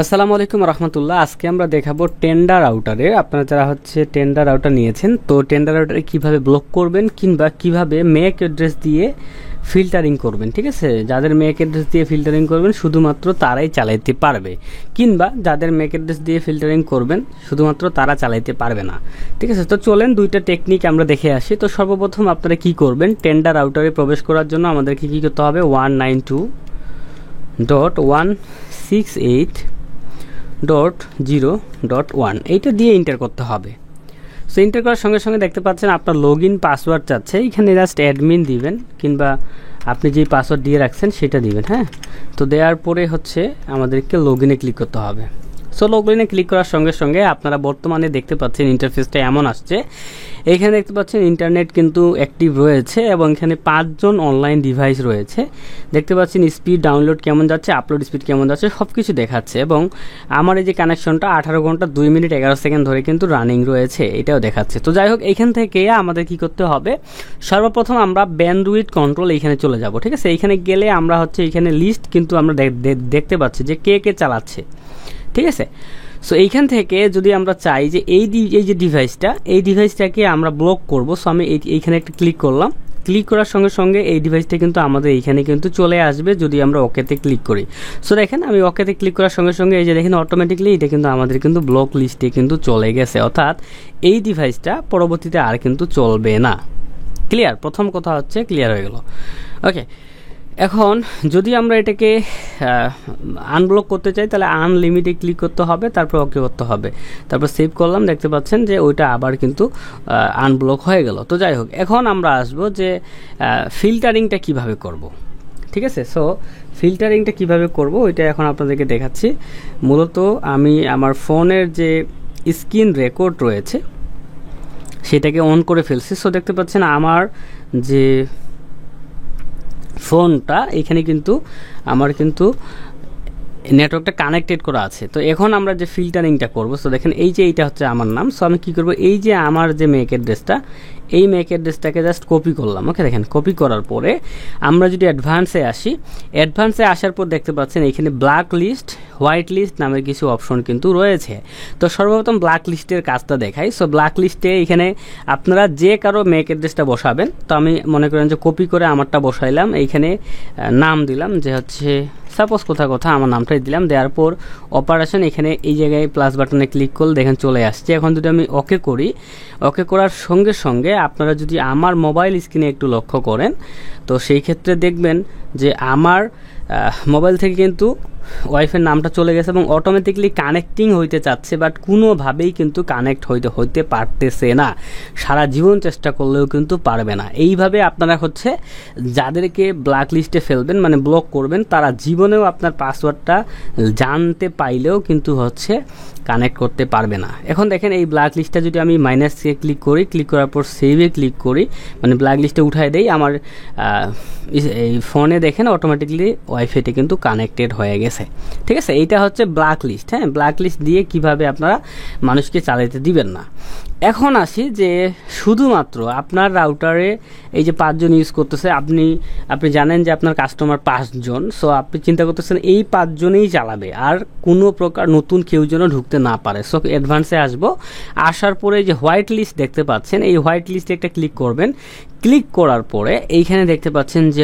আসসালামু আলাইকুম রহমতুল্লাহ। আজকে আমরা দেখাবো টেন্ডার আউটারে। আপনারা যারা টেন্ডার আউটার নিয়েছেন, তো টেন্ডার আউটারে কীভাবে ব্লক করবেন কিংবা কিভাবে ম্যাক অ্যাড্রেস দিয়ে ফিল্টারিং করবেন। ঠিক আছে, যাদের ম্যাক অ্যাড্রেস দিয়ে ফিল্টারিং করবেন শুধুমাত্র তারাই চালাইতে পারবে, কিংবা যাদের ম্যাক অ্যাড্রেস দিয়ে ফিল্টারিং করবেন শুধুমাত্র তারা চালাইতে পারবে না। ঠিক আছে, তো চলেন দুইটা টেকনিক আমরা দেখে আসি। তো সর্বপ্রথম আপনারা কি করবেন, টেন্ডার আউটারে প্রবেশ করার জন্য আমাদেরকে কী করতে হবে, 192.168.0.1 এইটা দিয়ে এন্টার করতে হবে। সো এন্টার করার সঙ্গে সঙ্গে দেখতে পাচ্ছেন আপনার লগ ইন পাসওয়ার্ড চাচ্ছে, এখানে জাস্ট অ্যাডমিন দিবেন কিংবা আপনি যেই পাসওয়ার্ড দিয়ে রাখছেন সেটা দিবেন। হ্যাঁ, তো দেওয়ার পরে আমাদেরকে লগ ইনে ক্লিক করতে হবে। সো লগ ইনে ক্লিক করার সঙ্গে সঙ্গে আপনারা বর্তমানে দেখতে পাচ্ছেন ইন্টারফেসটা এমন আসছে। এইখানে দেখতে পাচ্ছেন ইন্টারনেট কিন্তু অ্যাক্টিভ রয়েছে এবং এখানে 5 জন অনলাইন ডিভাইস রয়েছে। দেখতে পাচ্ছেন স্পিড ডাউনলোড কেমন যাচ্ছে, আপলোড স্পিড কেমন যাচ্ছে, সব কিছু দেখাচ্ছে। এবং আমার এই যে কানেকশনটা 18 ঘন্টা 2 মিনিট 11 সেকেন্ড ধরে কিন্তু রানিং রয়েছে, এটাও দেখাচ্ছে। তো যাই হোক, এইখান থেকে আমাদের কি করতে হবে, সর্বপ্রথম আমরা ব্যান্ডউইথ কন্ট্রোল এইখানে চলে যাব। ঠিক আছে, এইখানে গেলে আমরা এইখানে লিস্ট কিন্তু আমরা দেখতে পাচ্ছি যে কে কে চালাচ্ছে। ঠিক আছে, সো এইখান থেকে যদি আমরা চাই যে এই যে ডিভাইসটাকে আমরা ব্লক করব, সো আমি এইখানে একটা ক্লিক করলাম। ক্লিক করার সঙ্গে সঙ্গে এই ডিভাইসটা কিন্তু আমাদের এইখানে কিন্তু চলে আসবে যদি আমরা ওকেতে ক্লিক করি। সো দেখেন, আমি ওকেতে ক্লিক করার সঙ্গে সঙ্গে এই যে দেখেন অটোমেটিকলি এটা কিন্তু আমাদের কিন্তু ব্লক লিস্টে কিন্তু চলে গেছে, অর্থাৎ এই ডিভাইসটা পরবর্তীতে আর কিন্তু চলবে না। ক্লিয়ার? প্রথম কথা ক্লিয়ার হয়ে গেল। ওকে, এখন যদি আমরা এটাকে আনব্লক করতে চাই তাহলে আনলিমিটে ক্লিক করতে হবে, তারপর ওকে করতে হবে, তারপর সেভ করলাম। দেখতে পাচ্ছেন যে ওইটা আবার কিন্তু আনব্লক হয়ে গেল। তো যাই হোক, এখন আমরা আসবো যে ফিল্টারিংটা কিভাবে করব। ঠিক আছে, সো ফিল্টারিংটা কিভাবে করব ওইটা এখন আপনাদেরকে দেখাচ্ছি। মূলত আমি আমার ফোনের যে স্ক্রিন রেকর্ড রয়েছে সেটাকে অন করে ফেলছি। সো দেখতে পাচ্ছেন আমার যে ফোনটা এখানে কিন্তু আমার কিন্তু নেটওয়ার্কটা কানেক্টেড করা আছে। তো এখন আমরা যে ফিল্টারিংটা করব, সো দেখেন এই যে এইটা হচ্ছে আমার নাম। সো আমি কি করব, এই যে আমার যে ম্যাক অ্যাড্রেসটা, এই ম্যাক অ্যাড্রেসটাকে জাস্ট কপি করলাম। ওকে, দেখেন কপি করার পরে আমরা যদি অ্যাডভান্সে আসি, অ্যাডভান্সে আসার পর দেখতে পাচ্ছেন এখানে ব্ল্যাক লিস্ট, হোয়াইট লিস্ট নামের কিছু অপশন কিন্তু রয়েছে। তো সর্বপ্রথম ব্ল্যাক লিস্টের কাজটা দেখাই। সো ব্ল্যাক লিস্টে এখানে আপনারা যে কারো ম্যাক অ্যাড্রেসটা বসাবেন, তো আমি মনে করেন যে কপি করে আমারটা বসাইলাম, এইখানে নাম দিলাম যে সাপোজ কোথাও আমার নামটাই দিলাম। দেওয়ার পর অপারেশন এখানে এই জায়গায় প্লাস বাটনে ক্লিক করলে দেখেন চলে আসছে। এখন যদি আমি ওকে করি, ওকে করার সঙ্গে সঙ্গে আপনারা যদি আমার মোবাইল স্ক্রিনে একটু লক্ষ্য করেন, তো সেই ক্ষেত্রে দেখবেন যে আমার মোবাইল থেকে কিন্তু ওয়াইফের নামটা চলে গেছে এবং অটোমেটিকলি কানেক্টিং হইতে চাচ্ছে, বাট কোনোভাবেই কিন্তু কানেক্ট হইতে পারতেছে না। সারা জীবন চেষ্টা করলেও কিন্তু পারবে না। এইভাবে আপনারা যাদেরকে ব্ল্যাক লিস্টে ফেলবেন, মানে ব্লক করবেন, তারা জীবনেও আপনার পাসওয়ার্ডটা জানতে পাইলেও কিন্তু কানেক্ট করতে পারবে না। এখন দেখেন এই ব্ল্যাক লিস্টটা যদি আমি মাইনাসে ক্লিক করি, ক্লিক করার পর সেভে ক্লিক করি, মানে ব্ল্যাক লিস্টে উঠাই দেই, আমার এই ফোনে দেখেন অটোমেটিকলি ওয়াইফাইটা কিন্তু কানেক্টেড হয়ে গেছে। ঠিক আছে, এইটা ব্ল্যাক লিস্ট। হ্যাঁ, ব্ল্যাক লিস্ট দিয়ে কিভাবে আপনারা মানুষকে চালাতে দিবেন না। এখন আসি যে শুধুমাত্র আপনার রাউটারে এই যে 5 জন ইউজ করতেছে, আপনি জানেন যে আপনার কাস্টমার 5 জন। সো আপনি চিন্তা করতেছেন এই 5 জনেই চালাবে, আর কোনো প্রকার নতুন কেউ যেন ঢুকতে না পারে। সো অ্যাডভান্সে আসবো, আসার পরে যে হোয়াইট লিস্ট দেখতে পাচ্ছেন, এই হোয়াইট লিস্টে একটা ক্লিক করবেন। ক্লিক করার পরে এইখানে দেখতে পাচ্ছেন যে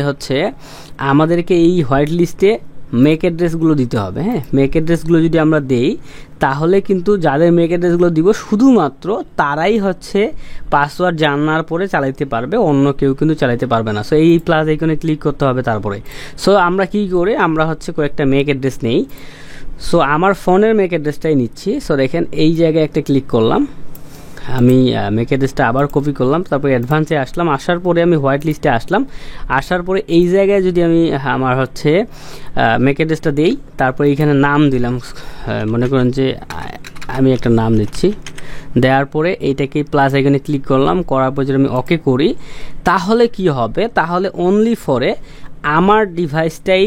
আমাদেরকে এই হোয়াইট লিস্টে ম্যাক অ্যাড্রেসগুলো দিতে হবে। হ্যাঁ, ম্যাক অ্যাড্রেসগুলো যদি আমরা দেই তাহলে কিন্তু যাদের ম্যাক অ্যাড্রেসগুলো দিব শুধুমাত্র তারাই পাসওয়ার্ড জানার পরে চালাইতে পারবে, অন্য কেউ কিন্তু চালাইতে পারবে না। সো এই প্লাস এইখানে ক্লিক করতে হবে। তারপরে সো আমরা কি করে, আমরা কয়েকটা ম্যাক অ্যাড্রেস নেই। সো আমার ফোনের ম্যাক অ্যাড্রেসটাই নিচ্ছি। সো দেখেন এই জায়গায় একটা ক্লিক করলাম, আমি ম্যাক অ্যাড্রেসটা আবার কপি করলাম, তারপরে অ্যাডভান্সে আসলাম, আসার পরে আমি হোয়াইট লিস্টে আসলাম। আসার পরে এই জায়গায় যদি আমি আমার ম্যাক অ্যাড্রেসটা দিই, তারপরে এইখানে নাম দিলাম, মনে করেন যে আমি একটা নাম দিচ্ছি। দেওয়ার পরে এইটাকে প্লাস এখানে ক্লিক করলাম, করার পর যদি আমি ওকে করি তাহলে কি হবে, তাহলে অনলি ফরে আমার ডিভাইসটাই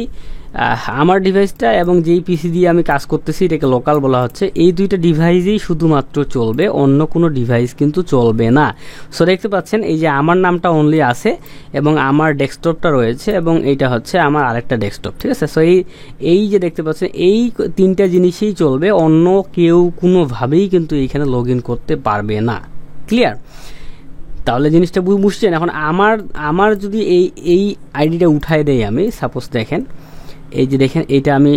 আমার ডিভাইসটা এবং যেই পিসি দিয়ে আমি কাজ করতেছি এটাকে লোকাল বলা হচ্ছে, এই দুইটা ডিভাইসেই শুধুমাত্র চলবে, অন্য কোনো ডিভাইস কিন্তু চলবে না। সো দেখতে পাচ্ছেন এই যে আমার নামটা অনলি আছে এবং আমার ডেস্কটপটা রয়েছে এবং এইটা হচ্ছে আমার আরেকটা ডেস্কটপ, ঠিক আছে। সো এই যে দেখতে পাচ্ছেন এই তিনটা জিনিসই চলবে, অন্য কেউ কোনোভাবেই কিন্তু এইখানে লগ ইন করতে পারবে না। ক্লিয়ার? তাহলে জিনিসটা বুঝছেন? এখন আমার যদি এই আইডিটা উঠাই দেই আমি, সাপোজ দেখেন এই যে দেখেন এইটা আমি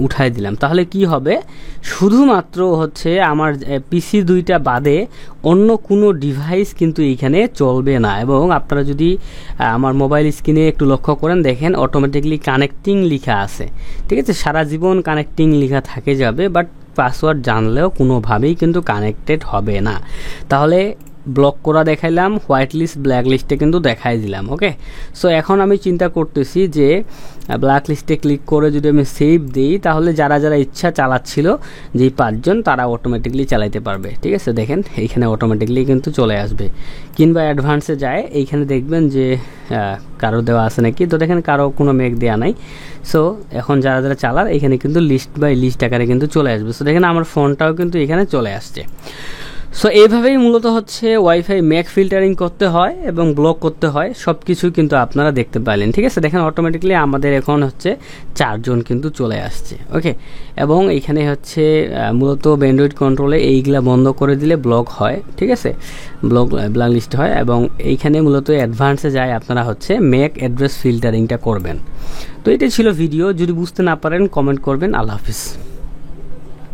উঠাই দিলাম, তাহলে কি হবে, শুধুমাত্র হচ্ছে আমার পিসি দুইটা বাদে অন্য কোনো ডিভাইস কিন্তু এইখানে চলবে না। এবং আপনারা যদি আমার মোবাইল স্ক্রিনে একটু লক্ষ্য করেন, দেখেন অটোমেটিকলি কানেক্টিং লেখা আছে, ঠিক আছে। সারা জীবন কানেক্টিং লেখা থাকে যাবে, বাট পাসওয়ার্ড জানলেও কোনোভাবেই কিন্তু কানেক্টেড হবে না। তাহলে ব্লক করা দেখাইলাম, হোয়াইট লিস্ট ব্ল্যাক লিস্টে কিন্তু দেখাই দিলাম। ওকে, সো এখন আমি চিন্তা করতেছি যে ব্ল্যাক লিস্টে ক্লিক করে যদি আমি সেভ দিই, তাহলে যারা যারা ইচ্ছা চালাচ্ছিল যেই 5 জন, তারা অটোমেটিকলি চালাইতে পারবে, ঠিক আছে। দেখেন এইখানে অটোমেটিকলি কিন্তু চলে আসবে। কিংবা অ্যাডভান্সে যায়, এইখানে দেখবেন যে কারো দেওয়া আছে নাকি, তো দেখেন কারো কোনো মেক দেওয়া নাই। সো এখন যারা যারা চালার এখানে কিন্তু লিস্ট বাই লিস্ট আকারে কিন্তু চলে আসবে। সো দেখেন আমার ফোনটাও কিন্তু এখানে চলে আসছে। সো এইভাবেই মূলত হচ্ছে ওয়াইফাই ম্যাক ফিল্টারিং করতে হয় এবং ব্লক করতে হয়, সব কিছুই কিন্তু আপনারা দেখতে পাইলেন, ঠিক আছে। দেখেন অটোমেটিকলি আমাদের এখন হচ্ছে 4 জন কিন্তু চলে আসছে। ওকে, এবং এখানে হচ্ছে মূলত ব্যান্ডউইথ কন্ট্রোলে এইগুলা বন্ধ করে দিলে ব্লক হয়, ঠিক আছে, ব্ল্যাক লিস্ট হয়। এবং এইখানে মূলত অ্যাডভান্সে যায় আপনারা হচ্ছে ম্যাক অ্যাড্রেস ফিল্টারিংটা করবেন। তো এটাই ছিল ভিডিও। যদি বুঝতে না পারেন কমেন্ট করবেন। আল্লাহ হাফিজ।